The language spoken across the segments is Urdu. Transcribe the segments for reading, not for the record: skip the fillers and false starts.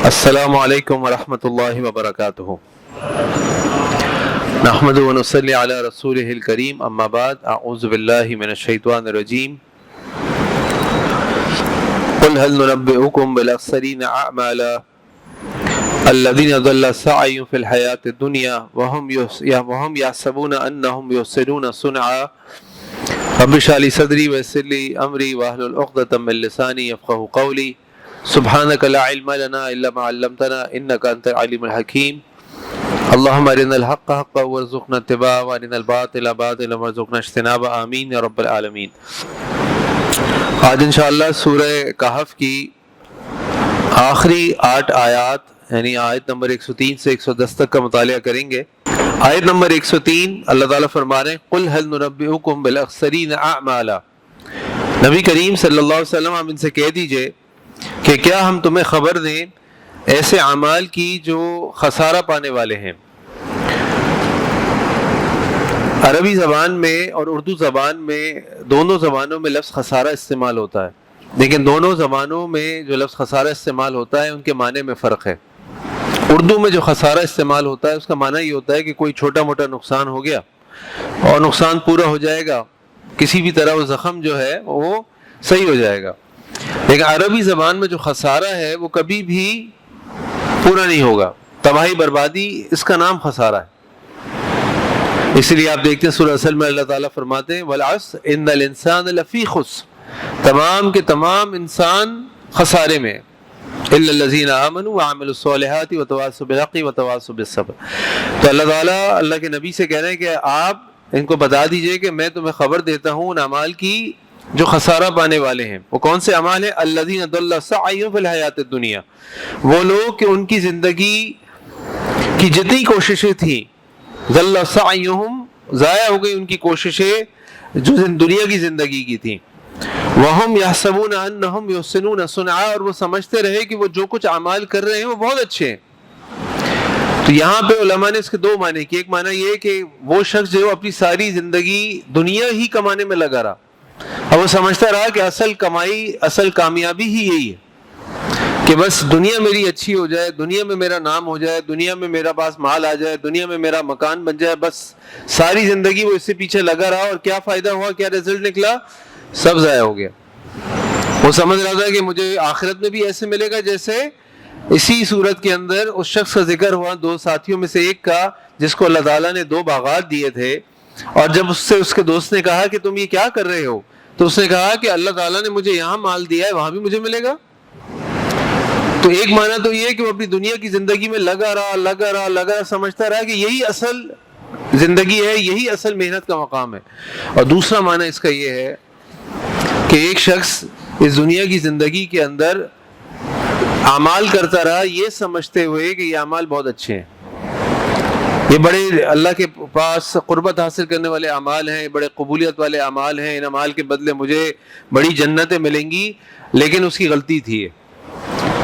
السلام علیکم ورحمۃ اللہ وبرکاتہ۔ نحمد و نصلی علی رسولہ الکریم، اما بعد، اعوذ باللہ من الشیطان الرجیم۔ قل هل ننبئکم بالاخسرین اعمالا الذین ضل سعیہم فی الحیاۃ الدنیا وهم یحسبون انہم یحسنون صنعا رب اشرح لی صدری ویسر لی امری واحلل عقدۃ من لسانی یفقہوا قولی سبحانک لا علم لنا الا ما علمتنا انک انت العلیم الحکیم۔ اللہم ارنا الحق حقا وارزقنا اتباعہ وارنا الباطل باطلا وارزقنا اجتنابہ، آمین یا رب العالمین۔ آج انشاءاللہ سورہ کہف کی آخری 8 آیات یعنی آیت نمبر 103 سے 110 تک کا مطالعہ کریں گے۔ آیت نمبر 103 اللہ تعالیٰ فرما رہے ہیں قل هل ننبئکم بالاخسرین اعمالا۔ نبی کریم صلی اللہ علیہ وسلم آپ ان سے کہہ دیجئے کہ کیا ہم تمہیں خبر دیں ایسے اعمال کی جو خسارہ پانے والے ہیں۔ عربی زبان میں اور اردو زبان میں دونوں زبانوں میں لفظ خسارہ استعمال ہوتا ہے، لیکن دونوں زبانوں میں جو لفظ خسارہ استعمال ہوتا ہے ان کے معنی میں فرق ہے۔ اردو میں جو خسارہ استعمال ہوتا ہے اس کا معنی یہ ہوتا ہے کہ کوئی چھوٹا موٹا نقصان ہو گیا اور نقصان پورا ہو جائے گا، کسی بھی طرح وہ زخم جو ہے وہ صحیح ہو جائے گا۔ لیکن عربی زبان میں جو خسارہ ہے وہ کبھی بھی پورا نہیں ہوگا، تباہی بربادی، اس کا نام خسارہ ہے۔ اس لیے آپ دیکھتے ہیں سورہ اصل میں اللہ تعالیٰ فرماتے ہیں والعصر ان الانسان لفی خسر، تمام کے تمام انسان خسارے میں، الا الذین آمنوا وعملوا الصالحات وتواصوا بالحق وتواصوا بالصبر۔ تو اللہ تعالیٰ اللہ کے نبی سے کہہ رہے ہیں کہ آپ ان کو بتا دیجئے کہ میں تمہیں خبر دیتا ہوں ان اعمال کی جو خسارہ پانے والے ہیں۔ وہ کون سے اعمال ہیں؟ الذین ضل سعیہم فی الحیاۃ الدنیا، وہ لوگ کہ ان کی زندگی کی جتنی کوششیں تھیں، ضل سعیہم، ضائع ہو گئی ان کی کوششیں جو دنیا کی زندگی کی تھیں۔ وہم یحسبون انہم یحسنون صنعا، اور وہ سمجھتے رہے کہ وہ جو کچھ اعمال کر رہے ہیں وہ بہت اچھے ہیں۔ تو یہاں پہ علماء نے اس کے 2 معنی کیے۔ ایک معنی یہ کہ وہ شخص جو اپنی ساری زندگی دنیا ہی کمانے میں لگا رہا، اب وہ سمجھتا رہا کہ اصل کمائی، اصل کامیابی ہی یہی ہے کہ بس دنیا میری اچھی ہو جائے، دنیا میں میرا نام ہو جائے، دنیا میں میرا پاس مال آ جائے، دنیا میں میرا مکان بن جائے، بس ساری زندگی وہ اس سے پیچھے لگا رہا، اور کیا فائدہ ہوا، کیا رزلٹ نکلا؟ سب ضائع ہو گیا۔ وہ سمجھ رہا تھا کہ مجھے آخرت میں بھی ایسے ملے گا جیسے اسی صورت کے اندر اس شخص کا ذکر ہوا 2 ساتھیوں میں سے ایک کا، جس کو اللہ تعالیٰ نے 2 باغات دیے تھے، اور جب اس سے اس کے دوست نے کہا کہ تم یہ کیا کر رہے ہو، تو اس نے کہا کہ اللہ تعالیٰ نے مجھے یہاں مال دیا ہے، وہاں بھی مجھے ملے گا۔ تو ایک معنی تو یہ کہ وہ اپنی دنیا کی زندگی میں لگا رہا، سمجھتا رہا کہ یہی اصل زندگی ہے، یہی اصل محنت کا مقام ہے۔ اور دوسرا معنی اس کا یہ ہے کہ ایک شخص اس دنیا کی زندگی کے اندر اعمال کرتا رہا یہ سمجھتے ہوئے کہ یہ اعمال بہت اچھے ہیں، یہ بڑے اللہ کے پاس قربت حاصل کرنے والے اعمال ہیں، بڑے قبولیت والے اعمال ہیں، ان اعمال کے بدلے مجھے بڑی جنتیں ملیں گی، لیکن اس کی غلطی تھی۔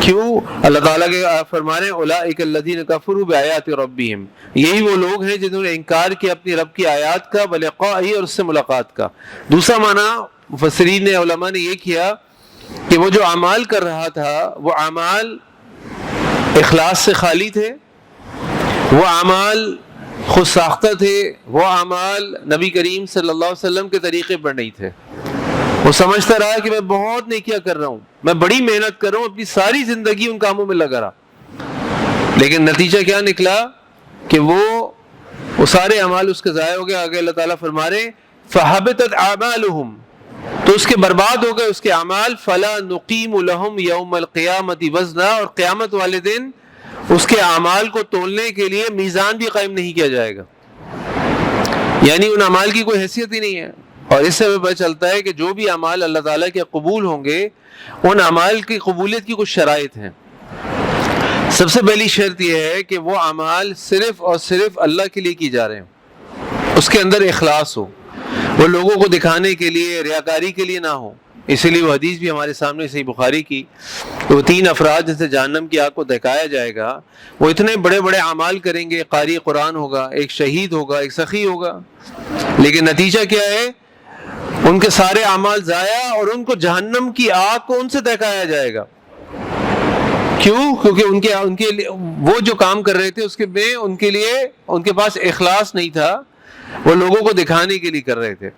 کیوں؟ اللہ تعالیٰ کے فرما رہے ہیں اولئک الذین کفروا بآیات ربہم، یہی وہ لوگ ہیں جنہوں نے انکار کیا اپنی رب کی آیات کا، بلقائہ، اور اس سے ملاقات کا۔ دوسرا معنی مفسرین نے، علماء نے یہ کیا کہ وہ جو اعمال کر رہا تھا وہ اعمال اخلاص سے خالی تھے، وہ اعمال خود ساختہ تھے، وہ اعمال نبی کریم صلی اللہ علیہ وسلم کے طریقے پر نہیں تھے۔ وہ سمجھتا رہا کہ میں بہت نیکیاں کر رہا ہوں، میں بڑی محنت کر رہا ہوں، اپنی ساری زندگی ان کاموں میں لگا رہا، لیکن نتیجہ کیا نکلا کہ وہ سارے اعمال اس کے ضائع ہو گئے۔ آگے اللہ تعالیٰ فرما رہے فَحَبِطَتْ أَعْمَالُهُمْ، تو اس کے برباد ہو گئے اس کے اعمال۔ فَلَا نُقِيمُ لَهُمْ يَوْمَ الْقِيَامَةِ وَزْنًا، اور قیامت والے دن اس کے اعمال کو تولنے کے لیے میزان بھی قائم نہیں کیا جائے گا، یعنی ان اعمال کی کوئی حیثیت ہی نہیں ہے۔ اور اس سے ہمیں پتہ چلتا ہے کہ جو بھی اعمال اللہ تعالیٰ کے قبول ہوں گے ان اعمال کی قبولیت کی کچھ شرائط ہیں۔ سب سے پہلی شرط یہ ہے کہ وہ اعمال صرف اور صرف اللہ کے لیے کی جا رہے ہیں، اس کے اندر اخلاص ہو، وہ لوگوں کو دکھانے کے لیے، ریاکاری کے لیے نہ ہو۔ اسی لیے وہ حدیث بھی ہمارے سامنے صحیح بخاری کی، وہ 3 افراد جن سے جہنم کی آگ کو دہکایا جائے گا، وہ اتنے بڑے بڑے اعمال کریں گے، قاری قرآن ہوگا، ایک شہید ہوگا، ایک سخی ہوگا، لیکن نتیجہ کیا ہے؟ ان کے سارے اعمال ضائع، اور ان کو جہنم کی آگ کو ان سے دہکایا جائے گا۔ کیوں؟ کیونکہ ان کے وہ جو کام کر رہے تھے اس کے میں ان کے لیے ان کے پاس اخلاص نہیں تھا، وہ لوگوں کو دکھانے کے لیے کر رہے تھے.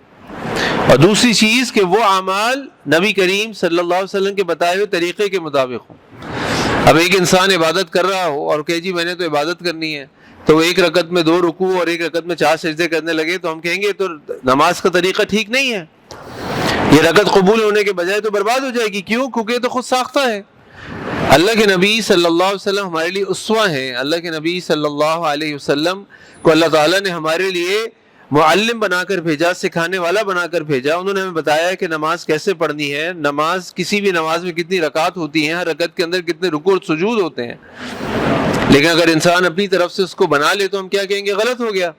اور دوسری چیز کہ وہ اعمال نبی کریم صلی اللہ علیہ وسلم کے بتائے ہوئے طریقے کے مطابق ہوں. اب ایک انسان عبادت کر رہا ہو اور کہ جی میں نے تو عبادت کرنی ہے، تو وہ ایک رکعت میں 2 رکوع اور ایک رکعت میں 4 سجدے کرنے لگے، تو ہم کہیں گے تو نماز کا طریقہ ٹھیک نہیں ہے، یہ رکعت قبول ہونے کے بجائے تو برباد ہو جائے گی. کیوں؟ کیونکہ یہ تو خود ساختہ ہے. اللہ کے نبی صلی اللہ علیہ وسلم ہمارے لیے اسوہ ہیں. اللہ کے نبی صلی اللہ علیہ وسلم کو اللہ تعالیٰ نے ہمارے لیے معلم بنا کر بھیجا، سکھانے والا بنا کر بھیجا. انہوں نے ہمیں بتایا کہ نماز کیسے پڑھنی ہے، نماز کسی بھی نماز میں کتنی رکعت ہوتی ہیں، ہر رکعت کے اندر کتنے رکوع اور سجود ہوتے ہیں. لیکن اگر انسان اپنی طرف سے اس کو بنا لے تو ہم کیا کہیں گے؟ غلط ہو گیا.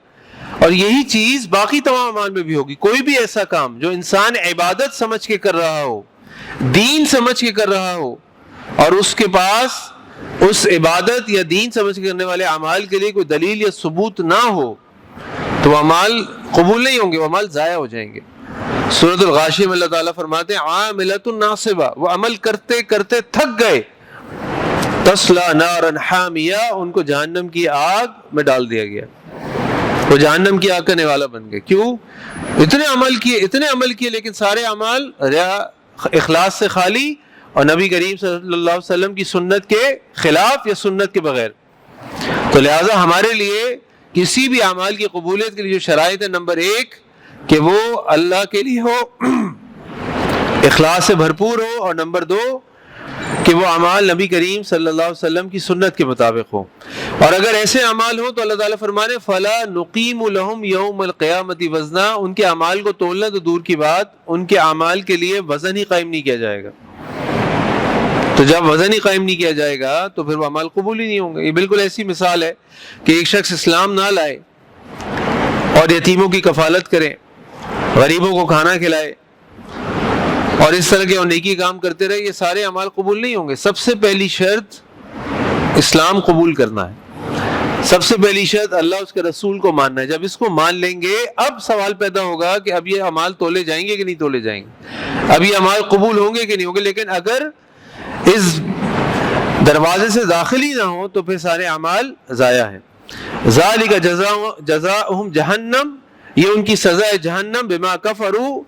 اور یہی چیز باقی تمام اعمال میں بھی ہوگی. کوئی بھی ایسا کام جو انسان عبادت سمجھ کے کر رہا ہو، دین سمجھ کے کر رہا ہو، اور اس کے پاس اس عبادت یا دین سمجھ کے کرنے والے اعمال کے لیے کوئی دلیل یا ثبوت نہ ہو، تو وہ اعمال قبول نہیں ہوں گے، وہ اعمال ضائع ہو جائیں گے. سورۃ الغاشیہ میں اللہ تعالیٰ فرماتے ہیں عاملۃ ناصبہ، وہ عمل کرتے کرتے تھک گئے، تصلی نارا حامیہ، ان کو جہنم کی آگ میں ڈال دیا گیا، وہ جہنم کی آگ کا نوالا بن گئے. کیوں؟ اتنے عمل کیے لیکن سارے اعمال اخلاص سے خالی اور نبی کریم صلی اللہ علیہ وسلم کی سنت کے خلاف یا سنت کے بغیر. تو لہٰذا ہمارے لیے کسی بھی اعمال کی قبولیت کے لیے جو شرائط ہے، نمبر 1 کہ وہ اللہ کے لیے ہو، اخلاص سے بھرپور ہو، اور نمبر 2 کہ وہ اعمال نبی کریم صلی اللہ علیہ وسلم کی سنت کے مطابق ہو. اور اگر ایسے اعمال ہوں تو اللہ تعالیٰ فرمانے فَلَا نُقِيمُ لَهُمْ يَوْمَ الْقِيَامَةِ وَزْنًا، ان کے اعمال کو تولنا تو دور کی بات، ان کے اعمال کے لیے وزن ہی قائم نہیں کیا جائے گا. تو جب وزن ہی قائم نہیں کیا جائے گا تو پھر وہ اعمال قبول ہی نہیں ہوں گے. یہ بالکل ایسی مثال ہے کہ ایک شخص اسلام نہ لائے اور یتیموں کی کفالت کرے، غریبوں کو کھانا کھلائے اور اس طرح کے اور نیکی کام کرتے رہے، یہ سارے اعمال قبول نہیں ہوں گے. سب سے پہلی شرط اسلام قبول کرنا ہے، سب سے پہلی شرط اللہ اس کے رسول کو ماننا ہے. جب اس کو مان لیں گے اب سوال پیدا ہوگا کہ اب یہ اعمال تولے جائیں گے کہ نہیں تولے جائیں گے، اب یہ اعمال قبول ہوں گے کہ نہیں ہوں گے. لیکن اگر اس دروازے سے داخل ہی نہ ہو تو پھر سارے اعمال ضائع ہیں. ذالک جزاؤہم جہنم، یہ ان کی سزا ہے جہنم، بما کفروا،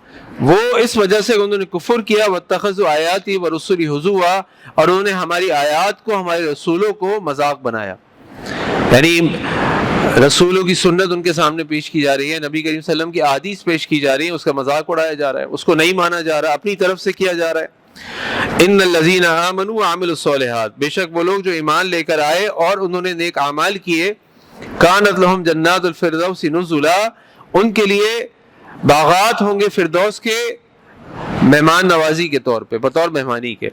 وہ اس وجہ سے انہوں نے کفر کیا، واتخذوا آیاتی ورسلی ہزوا، اور انہوں نے ہماری آیات کو، ہمارے رسولوں کو مذاق بنایا. یعنی رسولوں کی سنت ان کے سامنے پیش کی جا رہی ہے، نبی کریم صلی اللہ علیہ وسلم کی احادیث پیش کی جا رہی ہیں، اس کا مذاق اڑایا جا رہا ہے، اس کو نہیں مانا جا رہا، اپنی طرف سے کیا جا رہا ہے. ان الذین آمنوا وعملوا الصالحات، بے شک وہ لوگ جو ایمان لے کر آئے اور انہوں نے نیک اعمال کیے، کانت لہم جنات الفردوس نزلا، ان کے لیے باغات ہوں گے فردوس کے مہمان نوازی کے طور پہ، بطور مہمانی کے.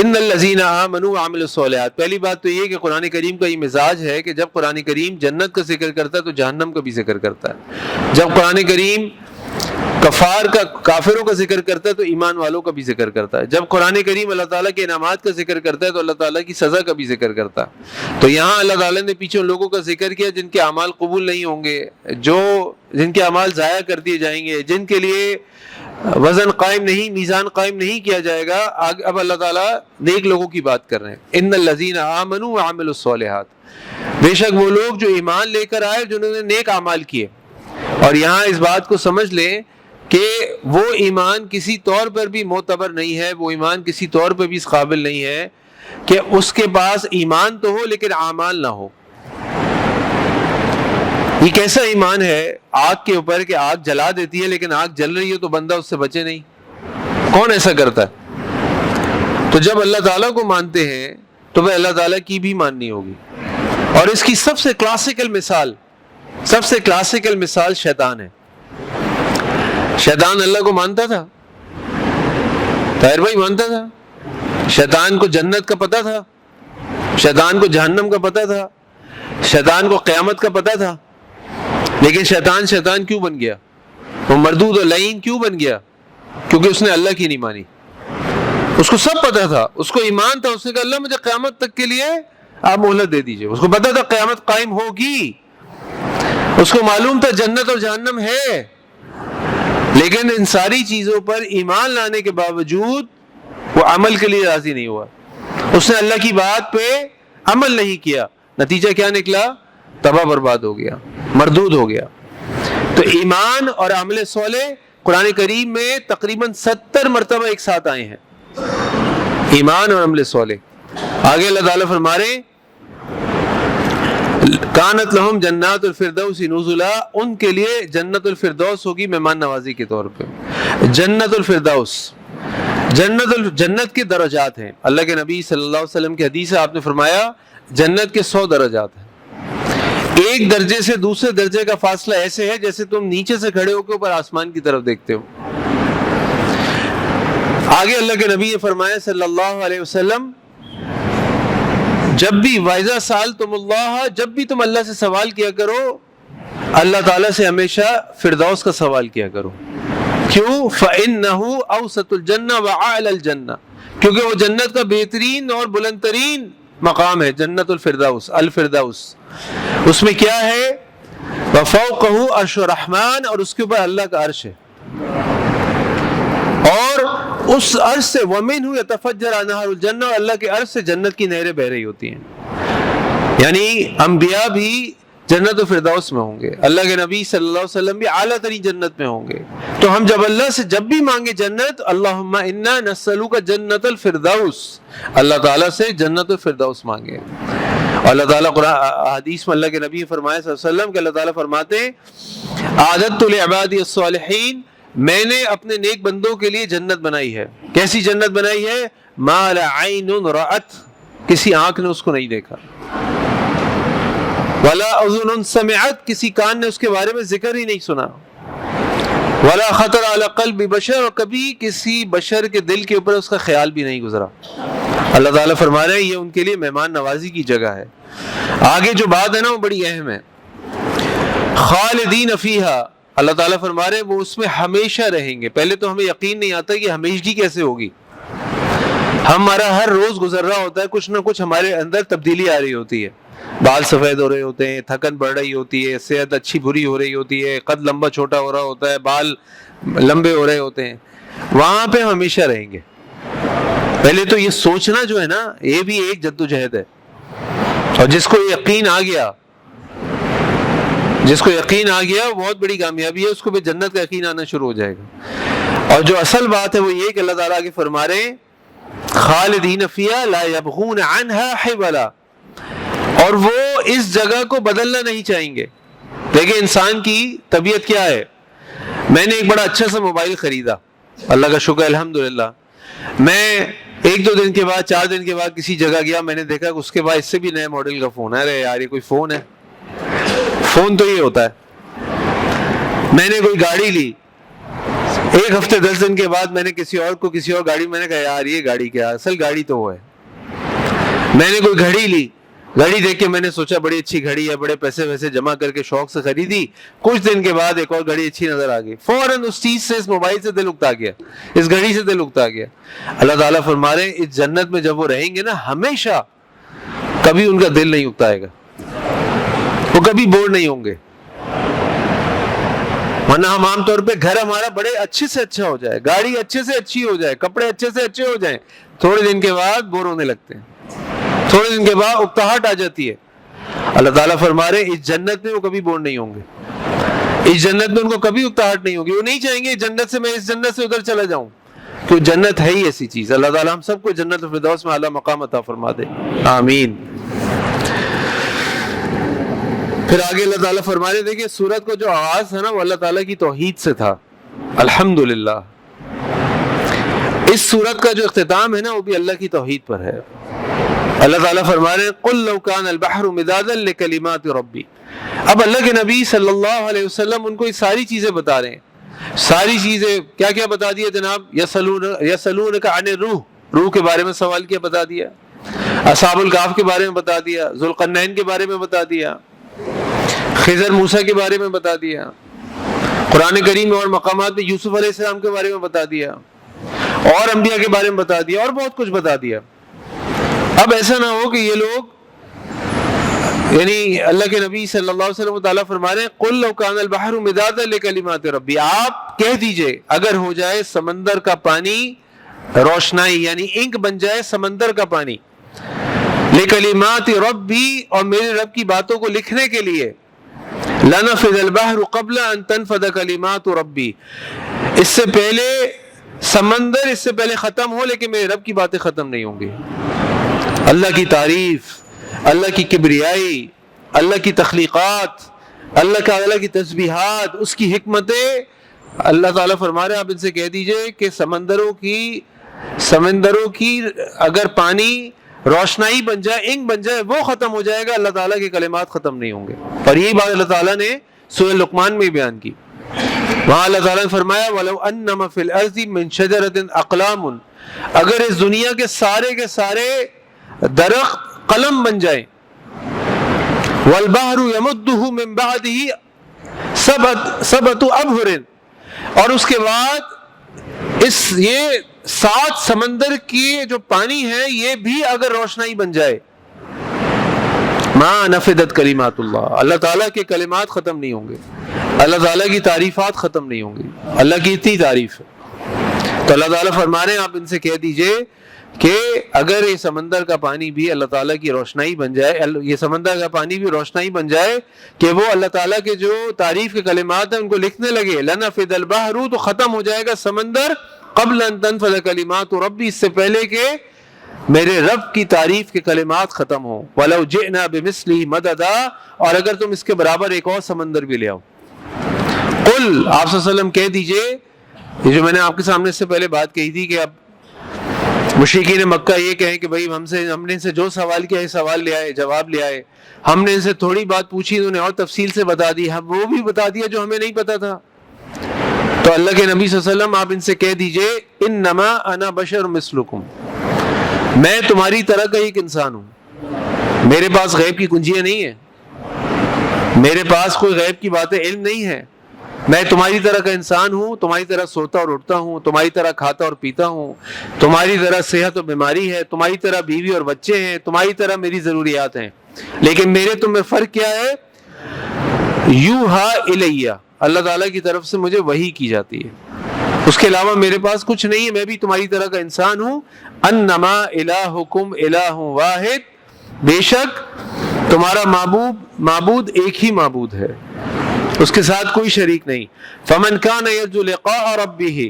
ان الذین آمنوا وعملوا الصالحات، پہلی بات تو یہ کہ قرآن کریم کا یہ مزاج ہے کہ جب قرآن کریم جنت کا ذکر کرتا ہے تو جہنم کا بھی ذکر کرتا ہے. جب قرآن کریم کافروں کا ذکر کرتا ہے تو ایمان والوں کا بھی ذکر کرتا ہے. جب قرآن کریم اللہ تعالیٰ کے انعامات کا ذکر کرتا ہے تو اللہ تعالیٰ کی سزا کا بھی ذکر کرتا ہے. تو یہاں اللہ تعالیٰ نے پیچھے ان لوگوں کا ذکر کیا جن کے اعمال قبول نہیں ہوں گے، جن کے اعمال ضائع کر دیے جائیں گے، جن کے لیے وزن قائم نہیں، میزان قائم نہیں کیا جائے گا. اب اللہ تعالیٰ نیک لوگوں کی بات کر رہے ہیں. ان الذین آمنوا وعملوا الصالحات، بے شک وہ لوگ جو ایمان لے کر آئے، جنہوں نے نیک اعمال کیے. اور یہاں اس بات کو سمجھ لیں کہ وہ ایمان کسی طور پر بھی معتبر نہیں ہے، وہ ایمان کسی طور پر بھی اس قابل نہیں ہے کہ اس کے پاس ایمان تو ہو لیکن اعمال نہ ہو. یہ کیسا ایمان ہے آگ کے اوپر کہ آگ جلا دیتی ہے لیکن آگ جل رہی ہے تو بندہ اس سے بچے نہیں؟ کون ایسا کرتا ہے؟ تو جب اللہ تعالیٰ کو مانتے ہیں تو وہ اللہ تعالیٰ کی بھی ماننی ہوگی. اور اس کی سب سے کلاسیکل مثال شیطان ہے. شیطان اللہ کو مانتا تھا؟ طاہر بھائی مانتا تھا؟ شیطان کو جنت کا پتہ تھا، شیطان کو جہنم کا پتہ تھا، شیطان کو قیامت کا پتہ تھا. لیکن شیطان کیوں بن گیا؟ وہ مردود و لعین کیوں بن گیا؟ کیونکہ اس نے اللہ کی نہیں مانی. اس کو سب پتہ تھا، اس کو ایمان تھا، اس نے کہا اللہ مجھے قیامت تک کے لیے آپ مہلت دے دیجئے. اس کو پتہ تھا قیامت قائم ہوگی، اس کو معلوم تھا جنت اور جہنم ہے، لیکن ان ساری چیزوں پر ایمان لانے کے باوجود وہ عمل کے لیے راضی نہیں ہوا. اس نے اللہ کی بات پہ عمل نہیں کیا، نتیجہ کیا نکلا؟ تباہ برباد ہو گیا، مردود ہو گیا۔ تو ایمان اور عمل صالح قرآن کریم میں تقریباً 70 مرتبہ ایک ساتھ آئے ہیں، ایمان اور عمل صالح۔ آگے اللہ تعالیٰ فرما رہے کانت لہم جنات الفردوس نزلا، ان کے لیے جنت الفردوس ہوگی مہمان نوازی کے طور پہ۔ جنت الفردوس، جنت کے درجات ہیں۔ اللہ کے نبی صلی اللہ علیہ وسلم کی حدیث ہے، آپ نے فرمایا جنت کے 100 درجات ہیں۔ ایک درجے سے دوسرے درجے کا فاصلہ ایسے ہے جیسے تم نیچے سے کھڑے ہو کے اوپر آسمان کی طرف دیکھتے ہو۔ آگے اللہ کے نبی نے فرمایا صلی اللہ علیہ وسلم، جب بھی وَإِذَا سَأَلْتُمُ اللَّهَ، جب بھی تم اللہ سے سوال کیا کرو، اللہ تعالیٰ سے ہمیشہ فردوس کا سوال کیا کرو۔ کیوں؟ فَإِنَّهُ أَوْسَطُ الْجَنَّةِ وَأَعْلَى الْجَنَّةِ، کیونکہ وہ جنت کا بہترین اور بلند ترین مقام ہے، جنت الفردوس، الفردوس۔ اس میں کیا ہے؟ وَفَوْقَهُ عَرْشُ الرَّحْمَٰنِ، اور اس کے اوپر اللہ کا عرش ہے، اور اس عرش سے وَمِنْهُ يَتَفَجَّرُ أَنْهَارُ الْجَنَّةِ، اور اللہ کے عرش سے جنت کی نہریں بہہ رہی ہوتی ہیں۔ یعنی انبیاء بھی جنت الفردوس میں ہوں گے، اللہ کے نبی صلی اللہ علیہ وسلم بھی اعلیٰ ترین جنت میں ہوں گے۔ تو ہم جب اللہ سے جب بھی مانگے جنت، اللہم انا نسألک جنت الفردوس، اللہ تعالیٰ سے جنت الفردوس مانگے۔ اور اللہ تعالیٰ قرآن حدیث میں اللہ کے نبی فرمائے صلی اللہ علیہ وسلم کہ اللہ تعالیٰ فرماتے ہیں اعددت لعبادی الصالحین، میں نے اپنے نیک بندوں کے لیے جنت بنائی ہے۔ کیسی جنت بنائی ہے؟ ما لا عین رأت، کسی آنکھ نے اس کو نہیں دیکھا، ولا اذن سمعت، کسی کان نے اس کے بارے میں ذکر ہی نہیں سنا، ولا خطر علی قلب بشر، اور کبھی کسی بشر کے دل کے اوپر اس کا خیال بھی نہیں گزرا۔ اللہ تعالیٰ فرما رہے ہیں یہ ان کے لیے مہمان نوازی کی جگہ ہے۔ آگے جو بات ہے نا وہ بڑی اہم ہے، خالدین فیہا، اللہ تعالیٰ فرما رہے ہیں وہ اس میں ہمیشہ رہیں گے۔ پہلے تو ہمیں یقین نہیں آتا کہ ہمیشگی کیسے ہوگی، ہمارا ہر روز گزر رہا ہوتا ہے، کچھ نہ کچھ ہمارے اندر تبدیلی آ رہی ہوتی ہے، بال سفید ہو رہے ہوتے ہیں، تھکن بڑھ رہی ہوتی ہے، صحت اچھی بری ہو رہی ہوتی ہے، قد لمبا چھوٹا ہو رہا ہوتا ہے، بال لمبے ہو رہے ہوتے ہیں، وہاں پہ ہم ہمیشہ رہیں گے۔ پہلے تو یہ سوچنا جو ہے نا یہ بھی ایک جدوجہد ہے، اور جس کو یقین آ گیا وہ بہت بڑی کامیابی ہے، اس کو بھی جنت کا یقین آنا شروع ہو جائے گا۔ اور جو اصل بات ہے وہ یہ کہ اللہ تعالیٰ آگے فرما رہے ہیں خالدین فیہا لا یبغون عنہا حولا، اور وہ اس جگہ کو بدلنا نہیں چاہیں گے۔ دیکھیں انسان کی طبیعت کیا ہے، میں نے ایک بڑا اچھا سا موبائل خریدا، اللہ کا شکر الحمدللہ، میں ایک دو دن کے بعد 4 دن کے بعد کسی جگہ گیا، میں نے دیکھا کہ اس کے بعد اس سے بھی نئے ماڈل کا فون ہے، ارے یار یہ کوئی فون ہے، فون تو یہ ہوتا ہے۔ میں نے کوئی گاڑی لی، 1 ہفتے 10 دن کے بعد میں نے کسی اور گاڑی، میں نے کہا یار یہ گاڑی کیا، اصل گاڑی تو وہ ہے۔ میں نے کوئی گھڑی لی، گھڑی دیکھ کے میں نے سوچا بڑی اچھی گھڑی ہے، بڑے پیسے ویسے جمع کر کے شوق سے خریدی، کچھ دن کے بعد ایک اور گھڑی اچھی نظر آ گئی، فوراً اس چیز سے، اس موبائل سے دل اکتا گیا، اس گھڑی سے دل اکتا گیا۔ اللہ تعالیٰ فرما رہے ہیں اس جنت میں جب وہ رہیں گے نا ہمیشہ، کبھی ان کا دل نہیں اکتائے گا، وہ کبھی بور نہیں ہوں گے۔ ورنہ ہم عام طور پہ گھر ہمارا بڑے اچھے سے اچھا ہو جائے، گاڑی اچھے سے اچھی ہو جائے، کپڑے اچھے سے اچھے ہو جائیں، تھوڑے دن کے بعد بور ہونے لگتے ہیں، تھوڑے دن کے بعد اکتاہٹ آ جاتی ہے۔ اللہ تعالیٰ فرما رہے ہیں اس جنت میں وہ کبھی بور نہیں ہوں گے، اس جنت میں ان کو کبھی اکتاہٹ نہیں ہوگی، وہ نہیں چاہیں گے جنت سے میں اس جنت سے ادھر چلا جاؤں، کیوں جنت ہے ہی ایسی چیز۔ اللہ تعالیٰ ہم سب کو جنت الفردوس میں اعلیٰ مقام عطا فرما دے، آمین۔ پھر آگے اللہ تعالیٰ فرما رہے دیکھیں سورت کو جو آغاز ہے نا وہ اللہ تعالیٰ کی توحید سے تھا، الحمدللہ۔ اس سورت کا جو اختتام ہے نا وہ بھی اللہ کی توحید پر ہے۔ اللہ تعالیٰ فرما رہے ہیں قُلْ لَوْ كَانَ الْبَحْرُ مِدَادًا لِكَلِمَاتِ رَبِّي، اب اللہ کے نبی صلی اللہ علیہ وسلم ان کو یہ ساری چیزیں بتا رہے ہیں، ساری چیزیں کیا کیا بتا دیا جناب؟ یسألونک عن الروح، روح کے بارے میں سوال کیا، بتا دیا، اصحاب الکہف کے بارے میں بتا دیا، ذوالقرنین کے بارے میں بتا دیا، خضر موسیٰ کے بارے میں بتا دیا، قرآن کریم میں اور مقامات میں یوسف علیہ السلام کے بارے میں بتا دیا، اور انبیاء کے بارے میں بتا دیا، اور بہت کچھ بتا دیا۔ اب ایسا نہ ہو کہ یہ لوگ، یعنی اللہ کے نبی صلی اللہ علیہ وسلم تعالیٰ فرما رہے ہیں قُلْ لَوْ كَانَ الْبَحْرُ مِدَادًا لِكَلِمَاتِ رَبِّي، آپ کہہ دیجئے اگر ہو جائے سمندر کا پانی روشنائی، یعنی انک بن جائے سمندر کا پانی، لکلمات ربی، اور میرے رب کی باتوں کو لکھنے کے لیے، لنفذ البحر قبل ان تنفذ کلمات ربی، اس سے پہلے سمندر اس سے پہلے ختم ہو لیکن میرے رب کی باتیں ختم نہیں ہوں گی۔ اللہ کی تعریف، اللہ کی کبریائی، اللہ کی تخلیقات، اللہ کی تسبیحات، اس کی حکمتیں، اللہ تعالیٰ فرما رہے ہیں آپ ان سے کہہ دیجئے کہ سمندروں کی اگر پانی روشنائی بن جائے، انک بن جائے، وہ ختم ہو جائے گا، اللہ تعالیٰ کے کلمات ختم نہیں ہوں گے۔ اور یہی بات اللہ تعالیٰ نے سورہ لقمان میں بیان کی، وہاں اللہ تعالیٰ نے فرمایا وَلَوْ أَنَّمَا فِي الْأَرْضِ مِنْ شَجَرَةٍ أَقْلَامٌ، اگر اس دنیا کے سارے درخت قلم بن جائیں، وَالْبَحْرُ يَمُدُّهُ مِنْ بَعْدِهِ سَبْعَةُ أَبْحُرٍ، اور اس کے بعد یہ 7 سمندر کی جو پانی ہے یہ بھی اگر روشنائی بن جائے، ما نفدت کلمات اللہ، اللہ تعالیٰ کے کلمات ختم نہیں ہوں گے، اللہ تعالیٰ کی تعریفات ختم نہیں ہوں گی، اللہ کی اتنی تعریف ہے۔ تو اللہ تعالیٰ فرما رہے ہیں آپ ان سے کہہ دیجئے کہ اگر یہ سمندر کا پانی بھی اللہ تعالیٰ کی روشنائی بن جائے، یہ سمندر کا پانی بھی روشنائی بن جائے کہ وہ اللہ تعالیٰ کے جو تعریف کے کلمات ہیں ان کو لکھنے لگے، لنفد البحر، تو ختم ہو جائے گا سمندر قبل ان تنفذ کلمات ربی، اس سے پہلے کہ میرے رب کی تعریف کے کلمات ختم ہوں، وَلَوْ جِئْنَا بِمِثْلِهِ مَدَدًا، اور اگر تم اس کے برابر ایک اور سمندر بھی لے آؤ۔ قل، آپ صلی اللہ علیہ وسلم کہہ دیجئے، یہ جو میں نے آپ کے سامنے اس سے پہلے بات کہی تھی کہ اب مشرکین مکہ یہ کہیں کہ بھائی ہم نے ان سے جو سوال کیا ہے سوال لے آئے، جواب لے آئے، ہم نے ان سے تھوڑی بات پوچھی انہوں نے اور تفصیل سے بتا دی، ہم وہ بھی بتا دیا جو ہمیں نہیں پتا تھا۔ تو اللہ کے نبی صلی اللہ علیہ وسلم آپ ان سے کہہ دیجئے انما انا بشر مثلکم، میں تمہاری طرح کا ایک انسان ہوں، میرے پاس غیب کی کنجیاں نہیں ہیں، میرے پاس کوئی غیب کی باتیں علم نہیں ہے، میں تمہاری طرح کا انسان ہوں، تمہاری طرح سوتا اور اٹھتا ہوں، تمہاری طرح کھاتا اور پیتا ہوں، تمہاری طرح صحت اور بیماری ہے، تمہاری طرح بیوی اور بچے ہیں، تمہاری طرح میری ضروریات ہیں، لیکن میرے تم میں فرق کیا ہے؟ یوحا الیہ، اللہ تعالیٰ کی طرف سے مجھے وحی کی جاتی ہے، اس کے علاوہ میرے پاس کچھ نہیں ہے، میں بھی تمہاری طرح کا انسان ہوں۔ انما الہکم الہ واحد، بے شک تمہارا معبود ایک ہی معبود ہے، اس کے ساتھ کوئی شریک نہیں۔ فمن کان یرجو لقاء ربہ،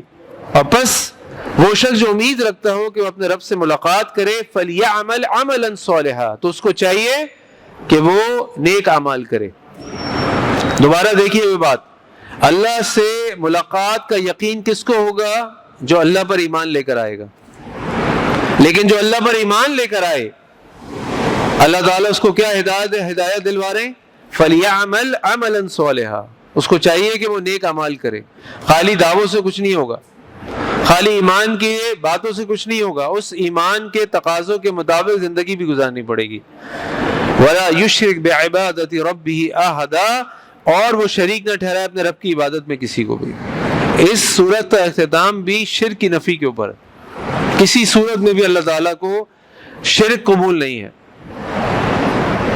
اور پس وہ شخص جو امید رکھتا ہو کہ وہ اپنے رب سے ملاقات کرے، فلیعمل عملا صالحا، تو اس کو چاہیے کہ وہ نیک اعمال کرے۔ دوبارہ دیکھیے یہ بات، اللہ سے ملاقات کا یقین کس کو ہوگا؟ جو اللہ پر ایمان لے کر آئے گا، لیکن جو اللہ پر ایمان لے کر آئے اللہ تعالیٰ اس کو کیا ہدایت دلوا رہے ہیں؟ فَلْيَعْمَلْ عَمَلًا صَالِحًا، اس کو چاہیے کہ وہ نیک اعمال کرے، خالی دعووں سے کچھ نہیں ہوگا، خالی ایمان کی باتوں سے کچھ نہیں ہوگا، اس ایمان کے تقاضوں کے مطابق زندگی بھی گزارنی پڑے گی۔ وَلَا يُشْرِكْ بِعِبَادَةِ رَبِّهِ أَحَدًا، اور وہ شریک نہ ٹھہرائے اپنے رب کی عبادت میں کسی کو بھی۔ اس صورت کا اختتام بھی شرک کی نفی کے اوپر ہے، کسی صورت میں بھی اللہ تعالیٰ کو شرک قبول نہیں ہے۔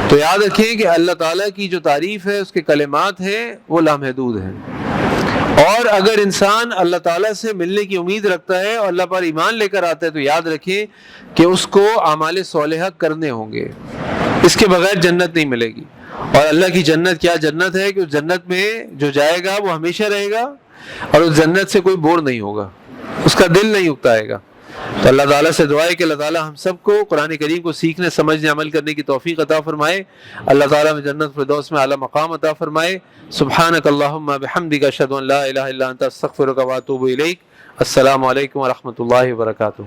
تو یاد رکھیں کہ اللہ تعالیٰ کی جو تعریف ہے، اس کے کلمات ہیں، وہ لامحدود ہیں، اور اگر انسان اللہ تعالیٰ سے ملنے کی امید رکھتا ہے اور اللہ پر ایمان لے کر آتا ہے تو یاد رکھیں کہ اس کو اعمال صالحہ کرنے ہوں گے، اس کے بغیر جنت نہیں ملے گی۔ اور اللہ کی جنت کیا جنت ہے کہ اس جنت میں جو جائے گا وہ ہمیشہ رہے گا، اور اس جنت سے کوئی بور نہیں ہوگا، اس کا دل نہیں اکتائے گا۔ تو اللہ تعالیٰ سے دعا ہے کہ اللہ تعالیٰ ہم سب کو قرآن کریم کو سیکھنے، سمجھنے، عمل کرنے کی توفیق عطا فرمائے، اللہ تعالیٰ میں جنت فردوس میں اعلیٰ مقام عطا فرمائے۔ سبحانک اللہم بحمدک، اشہد ان لا الہ الا انت، استغفرک واتوب الیک۔ السلام علیکم ورحمۃ اللہ وبرکاتہ۔